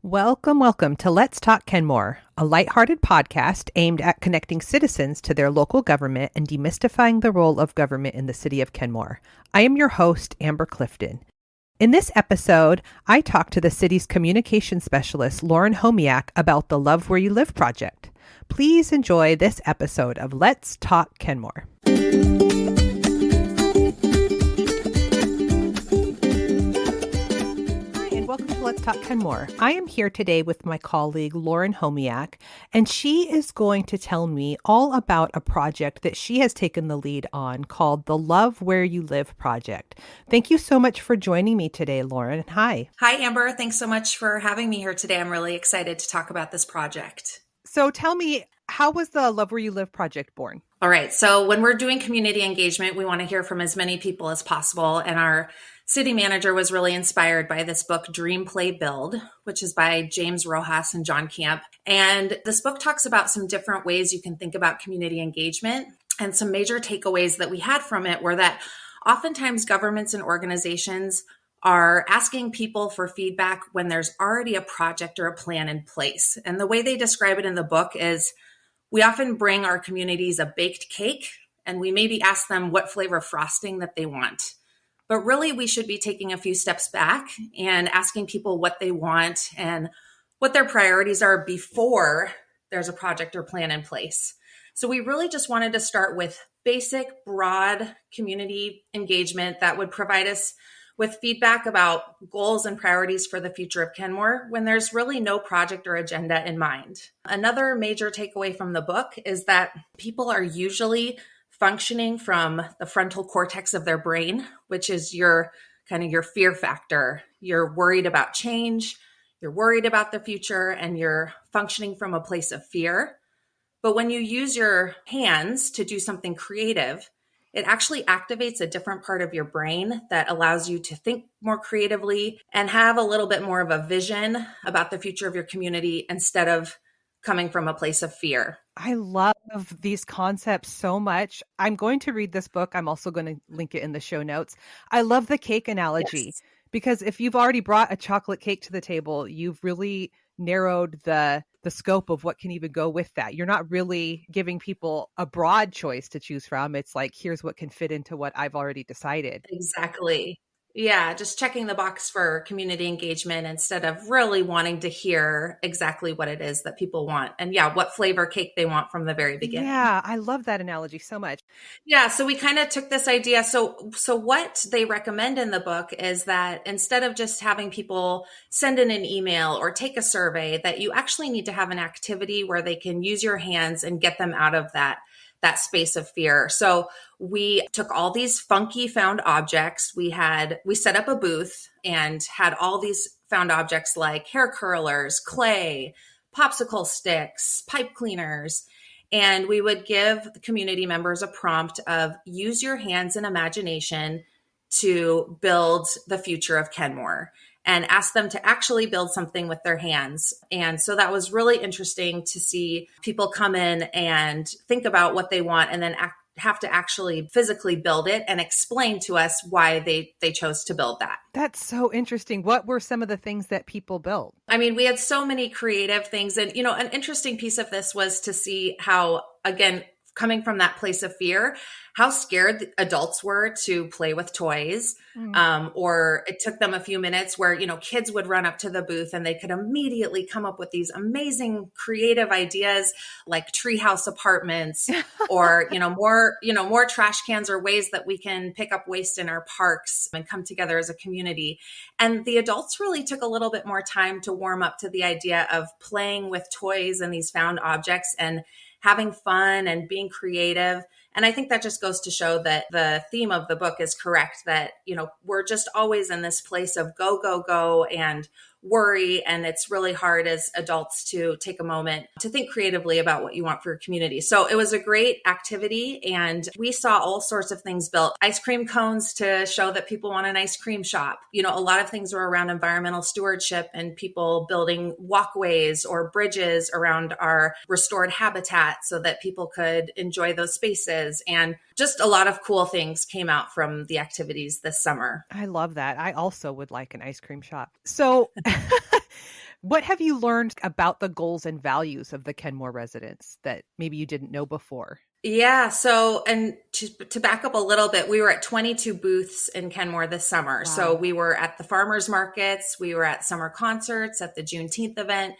Welcome to Let's Talk Kenmore, a lighthearted podcast aimed at connecting citizens to their local government and demystifying the role of government in the city of Kenmore. I am your host, Amber Clifton. In this episode, I talk to the city's communication specialist, Lauren Homiak, about the Love Where You Live project. Please enjoy this episode of Let's Talk Kenmore. Welcome to Let's Talk Kenmore. I am here today with my colleague, Lauren Homiak, and she is going to tell me all about a project that she has taken the lead on called the Love Where You Live project. Thank you so much for joining me today, Lauren. Hi. Hi, Amber. Thanks so much for having me here today. I'm really excited to talk about this project. So tell me, how was the Love Where You Live project born? All right. So when we're doing community engagement, we want to hear from as many people as possible. And our city manager was really inspired by this book, Dream, Play, Build, which is by James Rojas and John Camp. And this book talks about some different ways you can think about community engagement. And some major takeaways that we had from it were that oftentimes governments and organizations are asking people for feedback when there's already a project or a plan in place. And the way they describe it in the book is we often bring our communities a baked cake and we maybe ask them what flavor frosting that they want. But really, we should be taking a few steps back and asking people what they want and what their priorities are before there's a project or plan in place. So we really just wanted to start with basic, broad community engagement that would provide us with feedback about goals and priorities for the future of Kenmore when there's really no project or agenda in mind. Another major takeaway from the book is that people are usually functioning from the frontal cortex of their brain, which is your fear factor. You're worried about change, you're worried about the future, and you're functioning from a place of fear. But when you use your hands to do something creative, it actually activates a different part of your brain that allows you to think more creatively and have a little bit more of a vision about the future of your community instead of coming from a place of fear. I love these concepts so much. I'm going to read this book. I'm also going to link it in the show notes. I love the cake analogy because if you've already brought a chocolate cake to the table, you've really narrowed the scope of what can even go with that. You're not really giving people a broad choice to choose from. It's like, here's what can fit into what I've already decided. Exactly. Yeah, just checking the box for community engagement instead of really wanting to hear exactly what it is that people want. And yeah, what flavor cake they want from the very beginning. Yeah, I love that analogy so much. Yeah, so we kind of took this idea. So what they recommend in the book is that instead of just having people send in an email or take a survey, that you actually need to have an activity where they can use your hands and get them out of that space of fear. So we took all these funky found objects. We set up a booth and had all these found objects like hair curlers, clay, popsicle sticks, pipe cleaners. And we would give the community members a prompt of use your hands and imagination to build the future of Kenmore, and ask them to actually build something with their hands. And so that was really interesting to see people come in and think about what they want and then have to actually physically build it and explain to us why they chose to build that. That's so interesting. What were some of the things that people built? I mean, we had so many creative things. And, an interesting piece of this was to see how, again, coming from that place of fear, how scared the adults were to play with toys. Or it took them a few minutes where, kids would run up to the booth and they could immediately come up with these amazing creative ideas like treehouse apartments or, more trash cans or ways that we can pick up waste in our parks and come together as a community. And the adults really took a little bit more time to warm up to the idea of playing with toys and these found objects and having fun and being creative. And I think that just goes to show that the theme of the book is correct, that, we're just always in this place of go, go, go and worry. And it's really hard as adults to take a moment to think creatively about what you want for your community. So it was a great activity. And we saw all sorts of things built. Ice cream cones to show that people want an ice cream shop. A lot of things were around environmental stewardship and people building walkways or bridges around our restored habitat so that people could enjoy those spaces. And just a lot of cool things came out from the activities this summer. I love that. I also would like an ice cream shop. So What have you learned about the goals and values of the Kenmore residents that maybe you didn't know before? Yeah. So, and to back up a little bit, we were at 22 booths in Kenmore this summer. So Wow. we were at the farmers markets, we were at summer concerts, at the Juneteenth event.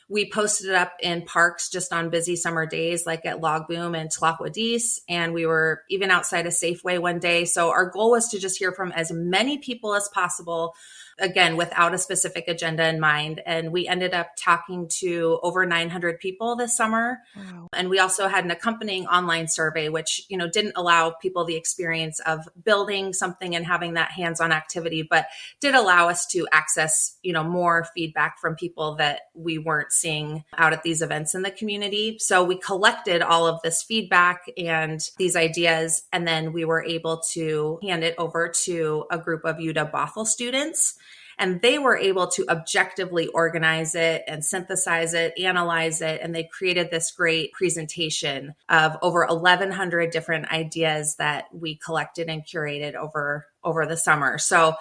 We posted it up in parks just on busy summer days, like at Log Boom and Tlacwadis. And we were even outside a Safeway one day. So our goal was to just hear from as many people as possible, again, without a specific agenda in mind. And we ended up talking to over 900 people this summer. Wow. And we also had an accompanying online survey, which, didn't allow people the experience of building something and having that hands-on activity, but did allow us to access, more feedback from people that we weren't seeing out at these events in the community. So we collected all of this feedback and these ideas, and then we were able to hand it over to a group of UW Bothell students. And they were able to objectively organize it and synthesize it, analyze it, and they created this great presentation of over 1,100 different ideas that we collected and curated over the summer. So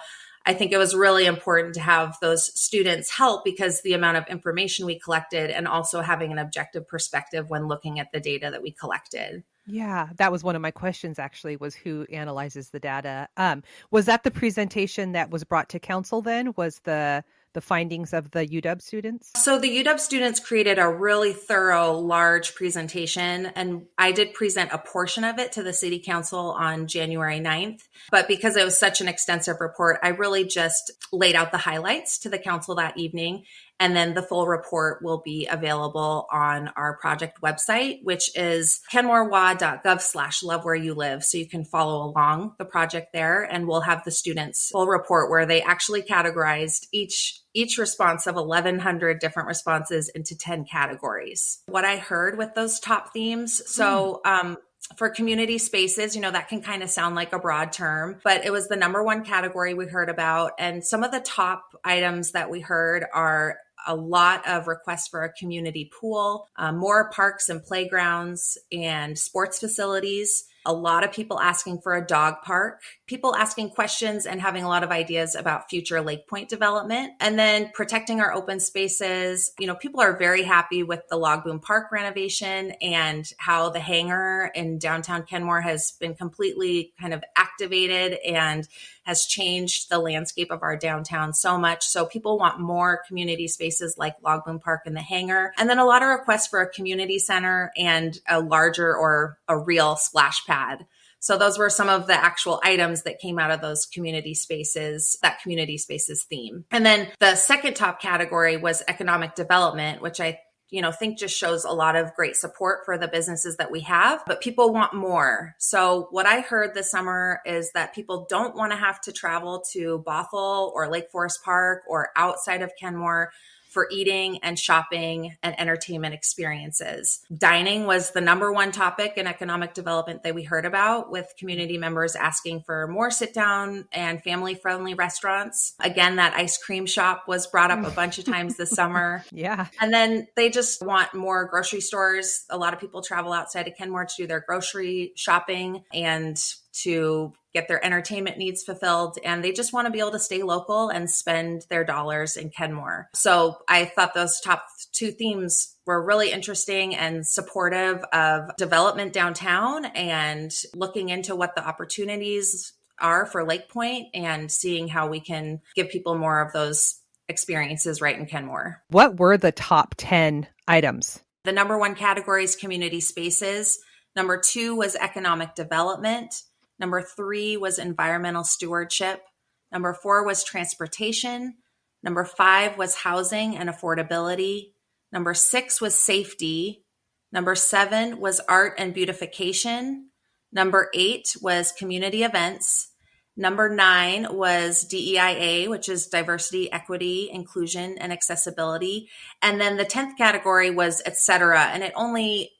I think it was really important to have those students help because the amount of information we collected and also having an objective perspective when looking at the data that we collected. Yeah, that was one of my questions actually, was who analyzes the data. Was that the presentation that was brought to council then? Was the findings of the UW students? So the UW students created a really thorough, large presentation, and I did present a portion of it to the city council on January 9th. But because it was such an extensive report, I really just laid out the highlights to the council that evening. And then the full report will be available on our project website, which is kenmorewa.gov/lovewhereyoulive. So you can follow along the project there, and we'll have the students' full report where they actually categorized each response of 1,100 different responses into 10 categories. What I heard with those top themes. So, for community spaces, that can kind of sound like a broad term, but it was the number one category we heard about. And some of the top items that we heard are a lot of requests for a community pool, more parks and playgrounds and sports facilities. A lot of people asking for a dog park, people asking questions and having a lot of ideas about future Lake Point development, and then protecting our open spaces. People are very happy with the Log Boom Park renovation and how the hangar in downtown Kenmore has been completely kind of activated and has changed the landscape of our downtown so much. So people want more community spaces like Log Boom Park and the hangar. And then a lot of requests for a community center and a larger or a real splash pad. So those were some of the actual items that came out of those community spaces, that community spaces theme. And then the second top category was economic development, which I think just shows a lot of great support for the businesses that we have, but people want more. So what I heard this summer is that people don't want to have to travel to Bothell or Lake Forest Park or outside of Kenmore for eating and shopping and entertainment experiences. Dining was the number one topic in economic development that we heard about, with community members asking for more sit-down and family-friendly restaurants. Again, that ice cream shop was brought up a bunch of times this summer. Yeah. And then they just want more grocery stores. A lot of people travel outside of Kenmore to do their grocery shopping and to get their entertainment needs fulfilled. And they just want to be able to stay local and spend their dollars in Kenmore. So I thought those top two themes were really interesting and supportive of development downtown and looking into what the opportunities are for Lake Point and seeing how we can give people more of those experiences right in Kenmore. What were the top 10 items? The number one category is community spaces. Number two was economic development. Number three was environmental stewardship. Number four was transportation. Number five was housing and affordability. Number six was safety. Number seven was art and beautification. Number eight was community events. Number nine was DEIA, which is diversity, equity, inclusion, and accessibility. And then the 10th category was et cetera. And it only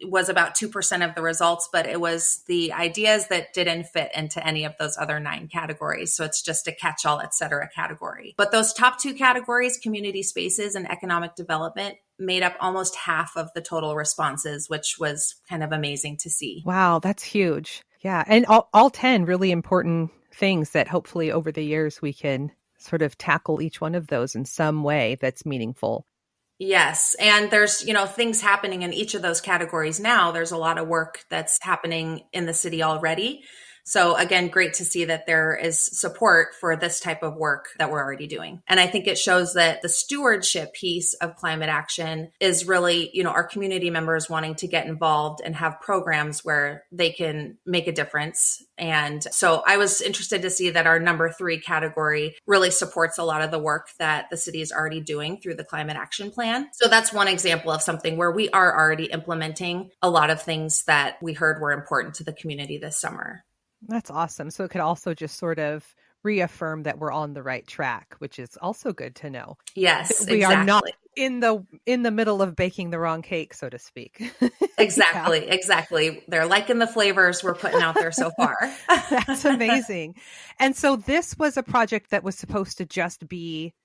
was about 2% of the results, but it was the ideas that didn't fit into any of those other 9 categories. So it's just a catch-all, et cetera category. But those top 2 categories, community spaces and economic development, made up almost half of the total responses, which was kind of amazing to see. Wow, that's huge. Yeah. And all 10 really important things that hopefully over the years we can sort of tackle each one of those in some way that's meaningful. Yes. And there's, things happening in each of those categories now. There's a lot of work that's happening in the city already. So again, great to see that there is support for this type of work that we're already doing. And I think it shows that the stewardship piece of climate action is really, our community members wanting to get involved and have programs where they can make a difference. And so I was interested to see that our number 3 category really supports a lot of the work that the city is already doing through the climate action plan. So that's one example of something where we are already implementing a lot of things that we heard were important to the community this summer. That's awesome. So it could also just sort of reaffirm that we're on the right track, which is also good to know. Yes, We are not exactly. in the middle of baking the wrong cake, so to speak. Exactly, exactly. They're liking the flavors we're putting out there so far. That's amazing. And so this was a project that was supposed to just be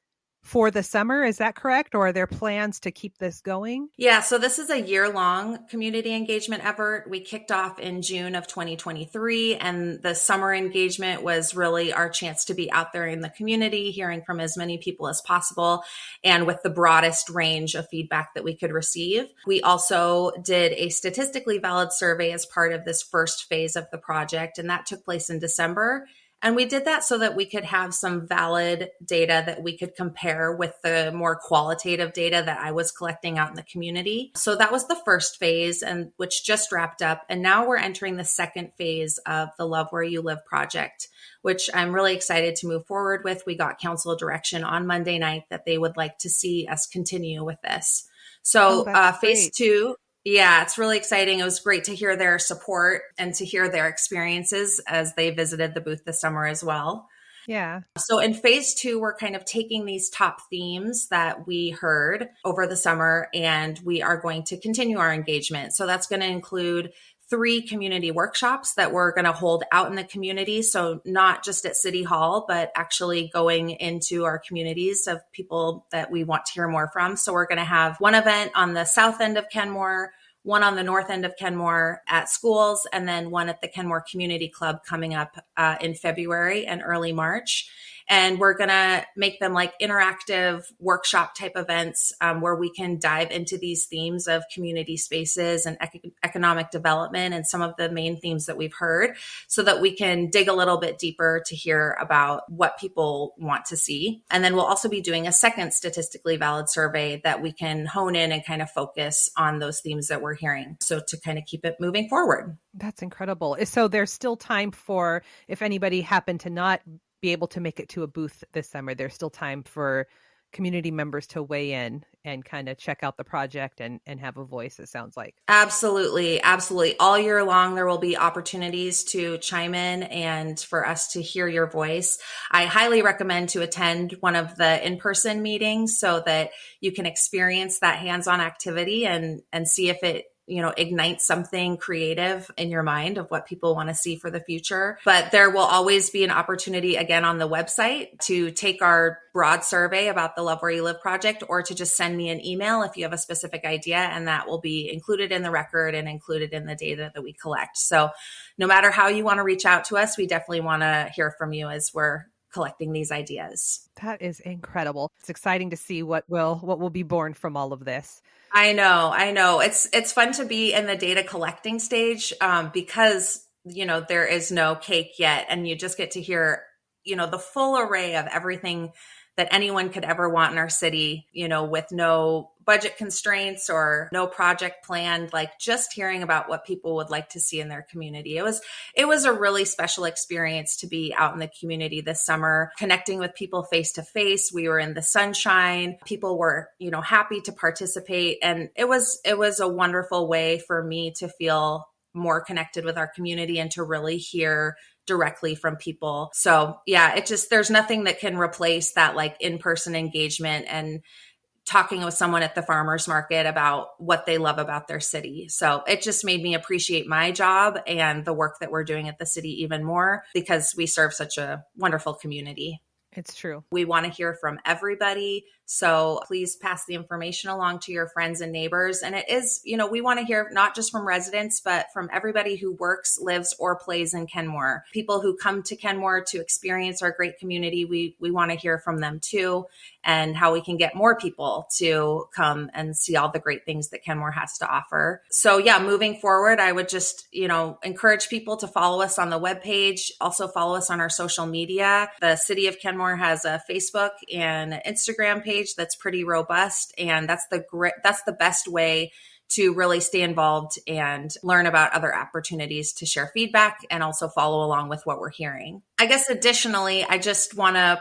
for the summer. Is that correct? Or are there plans to keep this going? Yeah, so this is a year-long community engagement effort. We kicked off in June of 2023, and the summer engagement was really our chance to be out there in the community, hearing from as many people as possible, and with the broadest range of feedback that we could receive. We also did a statistically valid survey as part of this first phase of the project, and that took place in December. And we did that so that we could have some valid data that we could compare with the more qualitative data that I was collecting out in the community. So that was the first phase, and which just wrapped up. And now we're entering the second phase of the Love Where You Live project, which I'm really excited to move forward with. We got council direction on Monday night that they would like to see us continue with this. So phase 2. Yeah, it's really exciting. It was great to hear their support and to hear their experiences as they visited the booth this summer as well. Yeah. So in phase 2, we're kind of taking these top themes that we heard over the summer, and we are going to continue our engagement. So that's going to include 3 community workshops that we're going to hold out in the community. So not just at City Hall, but actually going into our communities of people that we want to hear more from. So we're going to have one event on the south end of Kenmore, one on the north end of Kenmore at schools, and then one at the Kenmore Community Club coming up in February and early March. And we're going to make them like interactive workshop type events where we can dive into these themes of community spaces and economic development and some of the main themes that we've heard, so that we can dig a little bit deeper to hear about what people want to see. And then we'll also be doing a second statistically valid survey that we can hone in and kind of focus on those themes that we're hearing. So to kind of keep it moving forward. That's incredible. So there's still time for, if anybody happened to not be able to make it to a booth this summer, there's still time for community members to weigh in and kind of check out the project and have a voice, it sounds like. Absolutely. Absolutely. All year long, there will be opportunities to chime in and for us to hear your voice. I highly recommend to attend one of the in-person meetings so that you can experience that hands-on activity and see if it ignite something creative in your mind of what people want to see for the future. But there will always be an opportunity again on the website to take our broad survey about the Love Where You Live project, or to just send me an email if you have a specific idea, and that will be included in the record and included in the data that we collect. So no matter how you want to reach out to us, we definitely want to hear from you as we're collecting these ideas. That is incredible. It's exciting to see what will be born from all of this. I know. It's fun to be in the data collecting stage because, there is no cake yet, and you just get to hear, the full array of everything that anyone could ever want in our city, with no budget constraints or no project planned, like just hearing about what people would like to see in their community. It was a really special experience to be out in the community this summer, connecting with people face to face. We were in the sunshine. People were, happy to participate. And it was a wonderful way for me to feel more connected with our community and to really hear directly from people. So yeah, there's nothing that can replace that like in-person engagement and talking with someone at the farmer's market about what they love about their city. So it just made me appreciate my job and the work that we're doing at the city even more, because we serve such a wonderful community. It's true. We want to hear from everybody. So please pass the information along to your friends and neighbors. And it is, we want to hear not just from residents, but from everybody who works, lives, or plays in Kenmore. People who come to Kenmore to experience our great community, we want to hear from them too, and how we can get more people to come and see all the great things that Kenmore has to offer. So yeah, moving forward, I would just, encourage people to follow us on the webpage. Also follow us on our social media. The City of Kenmore has a Facebook and Instagram page that's pretty robust. And that's the best way to really stay involved and learn about other opportunities to share feedback and also follow along with what we're hearing. I guess additionally, I just want to,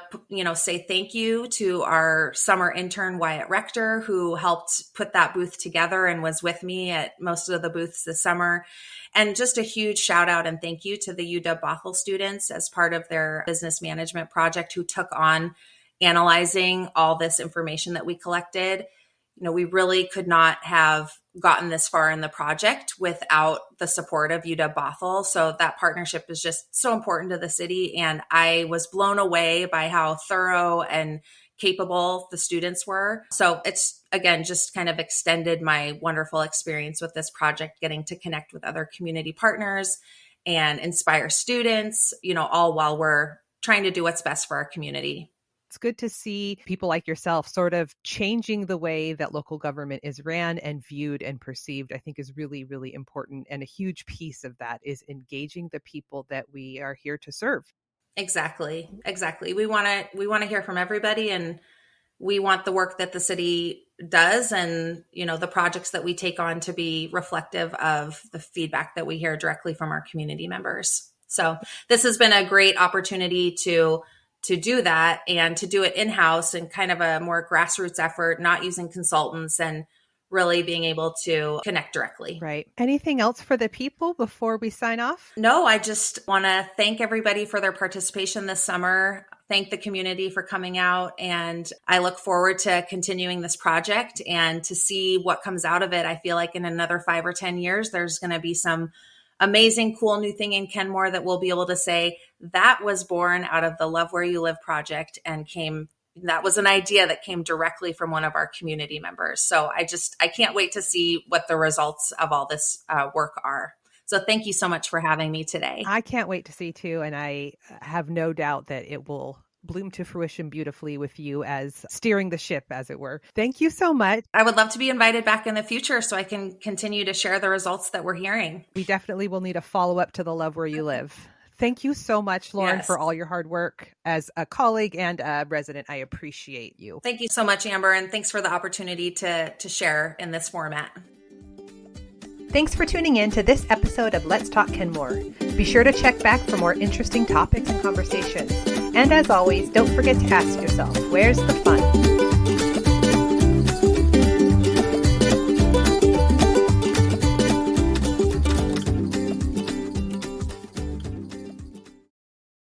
say thank you to our summer intern, Wyatt Rector, who helped put that booth together and was with me at most of the booths this summer. And just a huge shout out and thank you to the UW-Bothell students as part of their business management project who took on analyzing all this information that we collected. We really could not have gotten this far in the project without the support of UW-Bothell. So that partnership is just so important to the city. And I was blown away by how thorough and capable the students were. So it's, again, just kind of extended my wonderful experience with this project, getting to connect with other community partners and inspire students, all while we're trying to do what's best for our community. It's good to see people like yourself sort of changing the way that local government is ran and viewed and perceived, I think is really, really important. And a huge piece of that is engaging the people that we are here to serve. Exactly. We want to hear from everybody, and we want the work that the city does and, the projects that we take on to be reflective of the feedback that we hear directly from our community members. So this has been a great opportunity to do that and to do it in-house and kind of a more grassroots effort, not using consultants and really being able to connect directly. Right. Anything else for the people before we sign off? No, I just want to thank everybody for their participation this summer. Thank the community for coming out. And I look forward to continuing this project and to see what comes out of it. I feel like in another 5 or 10 years, there's going to be some amazing, cool new thing in Kenmore that we'll be able to say that was born out of the Love Where You Live project and that was an idea that came directly from one of our community members. So I can't wait to see what the results of all this work are. So thank you so much for having me today. I can't wait to see too. And I have no doubt that it will bloom to fruition beautifully with you as steering the ship, as it were. Thank you so much. I would love to be invited back in the future so I can continue to share the results that we're hearing. We definitely will need a follow-up to the Love Where You Live. Thank you so much, Lauren, for all your hard work as a colleague and a resident. I appreciate you. Thank you so much, Amber, and thanks for the opportunity to share in this format. Thanks for tuning in to this episode of Let's Talk Kenmore. Be sure to check back for more interesting topics and conversations. And as always, don't forget to ask yourself, where's the fun?